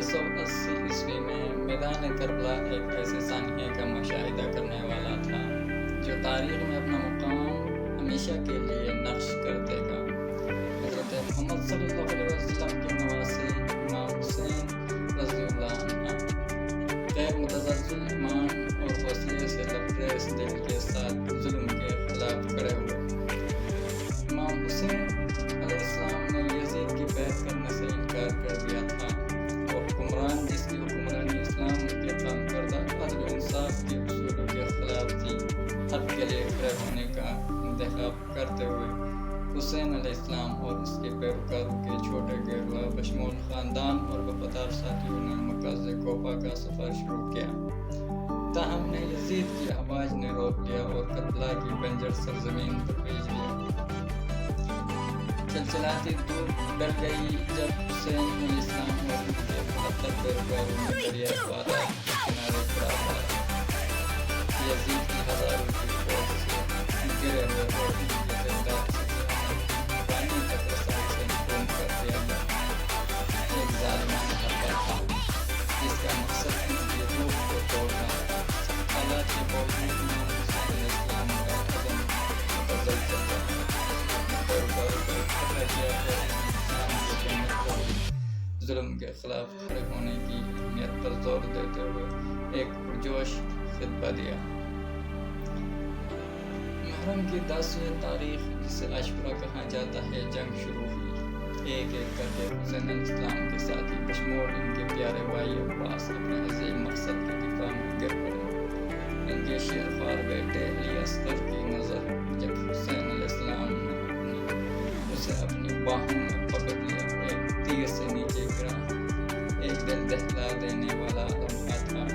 1980 میں میدان کربلا ایک ایسے سانحے کا مشاہدہ کرنے والا تھا جو تاریخ میں اپنا مقام ہمیشہ کے لیے نقش کر دے گا۔ حضرت محمد صلی اللہ علیہ وسلم کے نواسے امام حسین رضی اللہ عنہ غیر متزلزل ایمان اور حوصلے سے لبریز دل کے ساتھ ظلم کے خلاف کھڑے ہوئے۔ امام حسین علیہ السلام نے یزید کی بیعت کرنے سے انکار کر دیا تھا۔ وہ حکمران جس کی حکمرانی اسلام کے قائم کردہ عدل و انصاف کے اصولوں کے خلاف تھی، حق کے لیے کھڑے ہونے کا انتخاب کرتے ہوئے حسین علیہ السلام اور اس کے پیروکاروں کے چھوٹے گروہ بشمول خاندان اور وفادار ساتھیوں نے مکہ سے کوفہ کا سفر شروع کیا۔ تاہم نے یزید کی افواج نے روک لیا اور کربلا کی بنجر سرزمین پر بھیج دیا۔ چلچلاتی دور ڈر گئی جب حسین علیہ السلام اور ان کے 72 پیروکاروں نے دریا فرات کنارے کھڑا تھا۔ یزید کی ہزاروں کی فوج سے گرے ہوئے اور ان کے زندہ پانی تک رسائی سے محروم کر دیا گیا۔ ایک ظالمانہ حملہ تھا جس کا مقصد ان کی روح کو توڑنا تھا۔ سخت حالات کے باوجود امام حسین علیہ السلام کا قدم متزلزل چل رہا تھا۔ پیروکاروں کو اکٹھا کیا اور اسلام کی جنت اور ظلم کے خلاف کھڑے ہونے کی اہمیت پر زور دیتے ہوئے ایک پرجوش خطبہ دیا۔ محرم کی 10ویں تاریخ جسے عاشورہ کہا جاتا ہے جنگ شروع ہوئی۔ ایک ایک کر کے حسین علیہ السلام کے ساتھی بشمول ان کے پیارے بھائی عباس اپنے عظیم مقصد کے دفاع میں گر پڑے۔ ان کے شیرخوار بیٹے علی اصغر کی نظر جب حسین علیہ السلام نے اسے اپنی باہوں میں پکڑ لیا، ایک تیر سے نیچے گرا، ایک دل دہلا دینے والا لمحہ تھا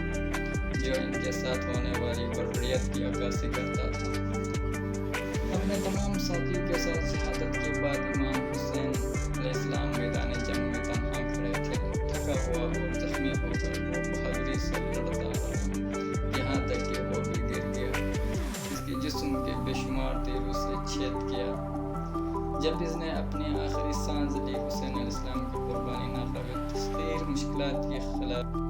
جو ان کے ساتھ ہونے والی بربریت کی عکاسی کرتا تھا۔ اپنے تمام ساتھیوں کے ساتھ شہادت کے بعد امام حسین علیہ السلام میدان جنگ میں تنہا کھڑے تھے۔ تھکا ہوا اور زخمی ہو کر وہ بہادری سے لڑتا رہا، یہاں تک کہ وہ بھی گر گیا۔ اس کے جسم کے بے شمار تیروں سے چھید کیا۔ جب اس نے اپنی آخری سانس لی، حسین علیہ السلام کی قربانی ناقابل تسخیر مشکلات کے خلاف